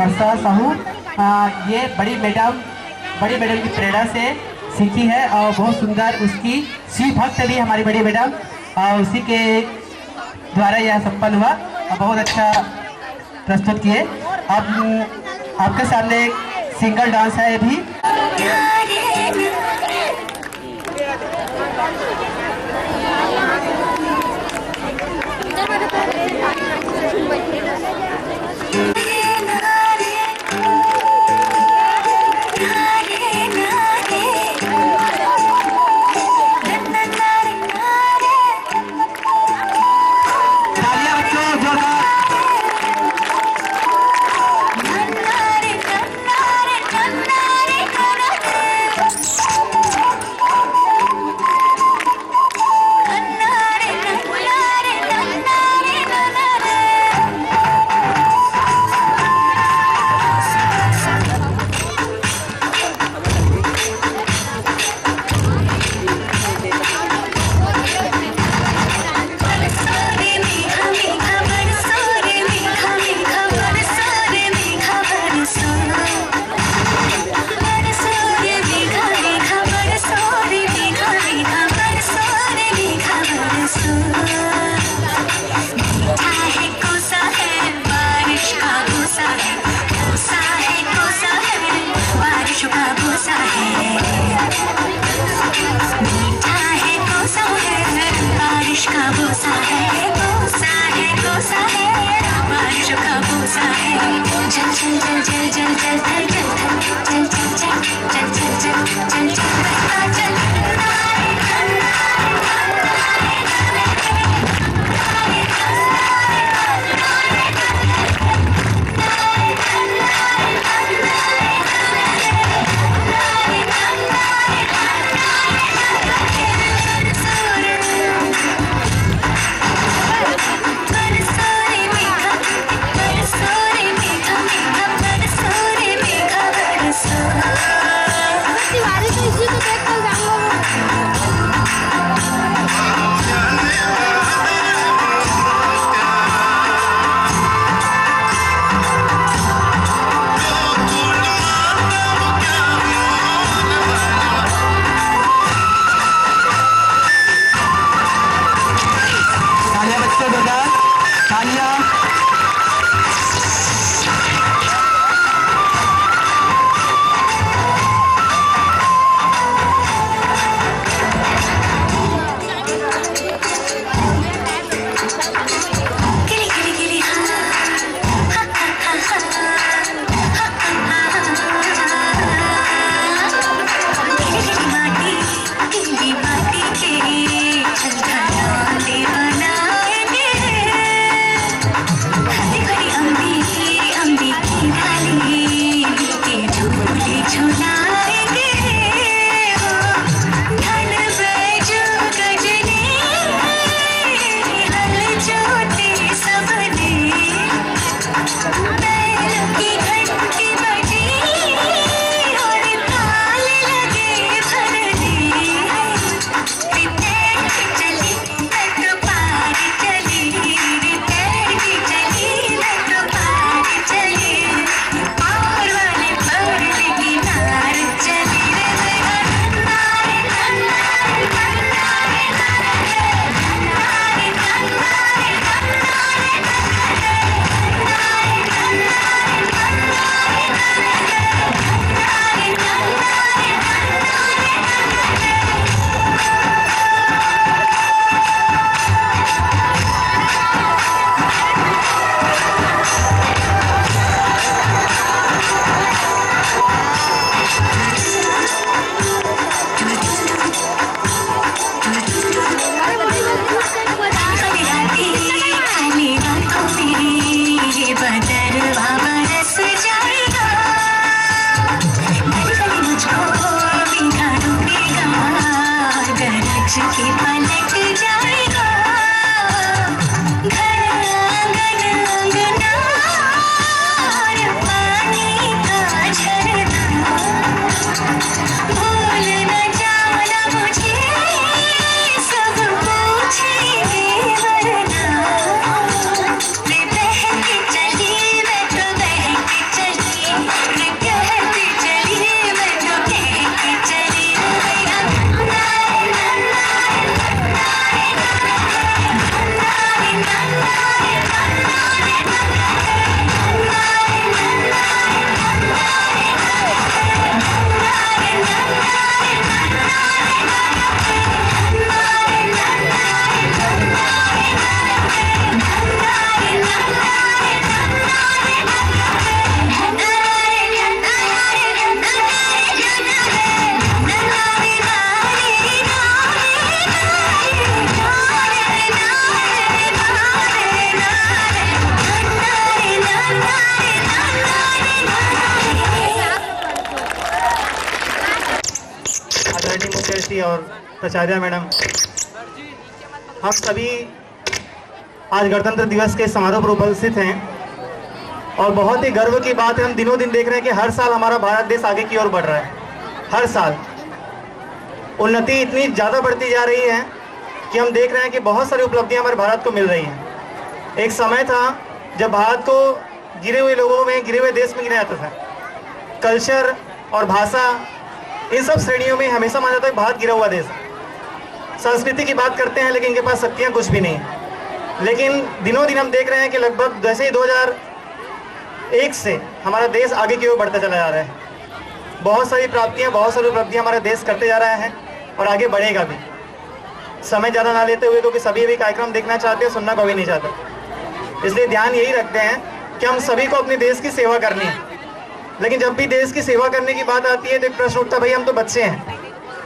वर्षा साहू, ये बड़ी मैडम की प्रेरणा से सीखी है और बहुत सुंदर उसकी शिव भक्त भी हमारी बड़ी मैडम, उसी के द्वारा यह संपन्न हुआ और बहुत अच्छा प्रस्तुत किए। अब आपके सामने एक सिंगल डांस है ये भी। जी और प्राचार्य मैडम, हम सभी आज गणतंत्र दिवस के समारोह पर उपस्थित हैं और बहुत ही गर्व की बात है, हम दिनों दिन देख रहे हैं कि हर साल हमारा भारत देश आगे की ओर बढ़ रहा है। हर साल उन्नति इतनी ज़्यादा बढ़ती जा रही है कि हम देख रहे हैं कि बहुत सारी उपलब्धियां हमारे भारत को मिल रही हैं। एक समय था जब भारत को गिरे हुए लोगों में, गिरे हुए देश में गिना जाता था। कल्चर और भाषा, इन सब श्रेणियों में हमेशा माना जाता है भारत गिरा हुआ देश। संस्कृति की बात करते हैं लेकिन इनके पास शक्तियाँ कुछ भी नहीं। लेकिन दिनों दिन हम देख रहे हैं कि लगभग जैसे ही 2001 से हमारा देश आगे की ओर बढ़ता चला जा रहा है। बहुत सारी प्राप्तियां, बहुत सारी उपलब्धियां हमारा देश करते जा रहा है और आगे बढ़ेगा भी। समय ज़्यादा ना लेते हुए, क्योंकि सभी भी कार्यक्रम देखना चाहते हैं, सुनना कभी नहीं चाहते, इसलिए ध्यान यही रखते हैं कि हम सभी को अपने देश की सेवा करनी है। लेकिन जब भी देश की सेवा करने की बात आती है तो एक प्रश्न उठता, भाई हम तो बच्चे हैं,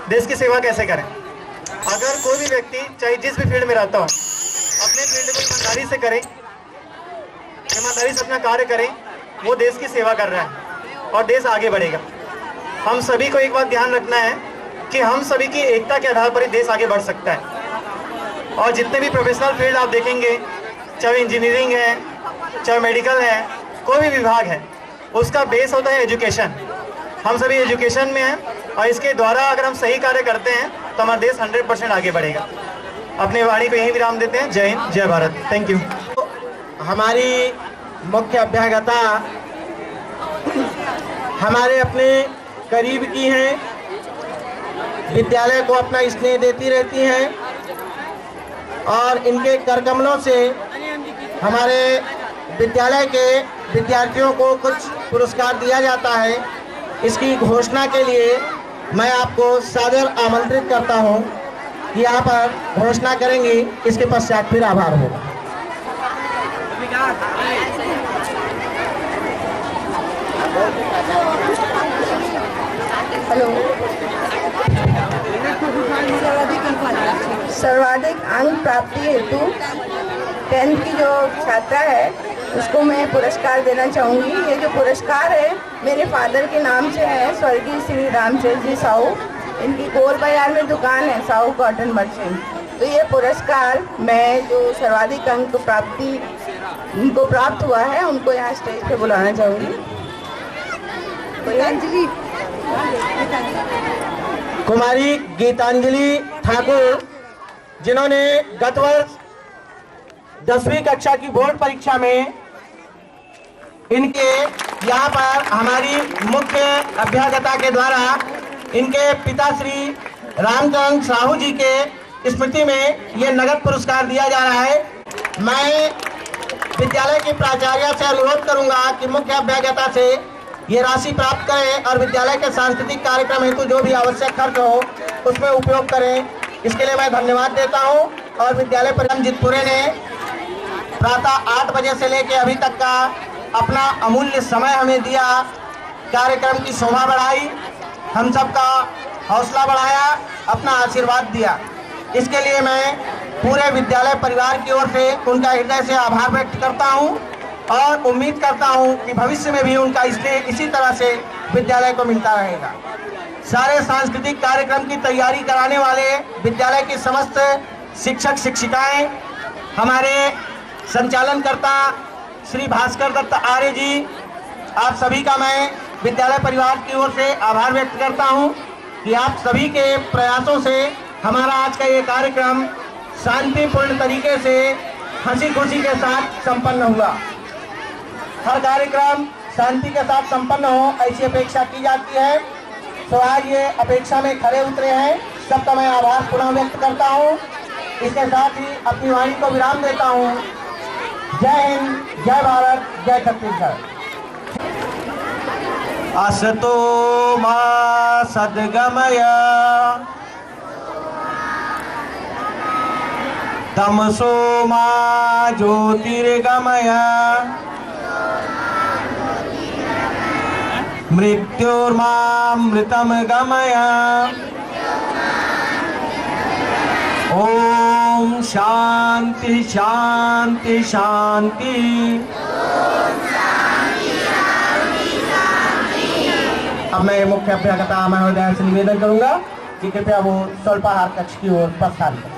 देश की सेवा कैसे करें? अगर कोई भी व्यक्ति चाहे जिस भी फील्ड में रहता हो, अपने फील्ड को ईमानदारी से करें, ईमानदारी से अपना कार्य करें, वो देश की सेवा कर रहा है और देश आगे बढ़ेगा। हम सभी को एक बात ध्यान रखना है कि हम सभी की एकता के आधार पर ही देश आगे बढ़ सकता है। और जितने भी प्रोफेशनल फील्ड आप देखेंगे, चाहे इंजीनियरिंग है, चाहे मेडिकल है, कोई भी विभाग है, उसका बेस होता है एजुकेशन। हम सभी एजुकेशन में हैं और इसके द्वारा अगर हम सही कार्य करते हैं तो हमारा देश 100% आगे बढ़ेगा। अपने वाणी को यही विराम देते हैं। जय हिंद, जय भारत। Thank you. हमारी मुख्य अभ्यागता हमारे अपने करीब की हैं, विद्यालय को अपना स्नेह देती रहती हैं और इनके करकमलों से हमारे विद्यालय के विद्यार्थियों को कुछ पुरस्कार दिया जाता है। इसकी घोषणा के लिए मैं आपको सादर आमंत्रित करता हूं कि यहाँ पर घोषणा करेंगी, इसके पश्चात फिर आभार होगा। हेलो। सर्वाधिक अंक प्राप्ति हेतु 10th की जो छात्रा है उसको मैं पुरस्कार देना चाहूँगी। ये जो पुरस्कार है मेरे फादर के नाम से है, स्वर्गीय श्री रामचंद्र जी साहू। इनकी गोल बाजार में दुकान है, साहू कॉटन मर्चेंट। तो ये पुरस्कार मैं जो सर्वाधिक अंक प्राप्ति उनको प्राप्त हुआ है, उनको यहाँ स्टेज पे बुलाना चाहूँगी। गीतांजलि कुमारी गीतांजलि ठाकुर, जिन्होंने गत वर्ष 10वीं कक्षा की बोर्ड परीक्षा में इनके यहाँ पर हमारी मुख्य अभ्यागता के द्वारा इनके पिता श्री रामचंद्र साहू जी के स्मृति में ये नगद पुरस्कार दिया जा रहा है। मैं विद्यालय के प्राचार्य से अनुरोध करूंगा कि मुख्य अभ्यागता से ये राशि प्राप्त करें और विद्यालय के सांस्कृतिक कार्यक्रम हेतु जो भी आवश्यक खर्च हो उसमें उपयोग करें। इसके लिए मैं धन्यवाद देता हूं। और विद्यालय परिषद जितपुरे ने प्रातः 8 बजे से लेकर अभी तक का अपना अमूल्य समय हमें दिया, कार्यक्रम की शोभा बढ़ाई, हम सबका हौसला बढ़ाया, अपना आशीर्वाद दिया। इसके लिए मैं पूरे विद्यालय परिवार की ओर से उनका हृदय से आभार व्यक्त करता हूं और उम्मीद करता हूं कि भविष्य में भी उनका स्नेह इसी तरह से विद्यालय को मिलता रहेगा। सारे सांस्कृतिक कार्यक्रम की तैयारी कराने वाले विद्यालय के समस्त शिक्षक शिक्षिकाएं, हमारे संचालनकर्ता श्री भास्कर दत्त आर्य जी, आप सभी का मैं विद्यालय परिवार की ओर से आभार व्यक्त करता हूं कि आप सभी के प्रयासों से हमारा आज का ये कार्यक्रम शांतिपूर्ण तरीके से हंसी खुशी के साथ संपन्न हुआ। हर कार्यक्रम शांति के साथ संपन्न हो ऐसी अपेक्षा की जाती है। तो आज ये अपेक्षा में खरे उतरे हैं, सबका मैं आभार पुनः व्यक्त करता हूँ। इसके साथ ही अपनी वाणी को विराम देता हूँ। जय हिंद, जय भारत, जय छत्तीसगढ़। असतो मा सद्गमय तमसो मा ज्योतिर्गमय मृत्योर्मामृतम गमय। ओम शांति शांति शांति। अब मैं मुख्य अभ्यागता महोदय से निवेदन करूंगा कि कृपया वो स्वल्पाहार कक्ष की ओर प्रस्थान करें।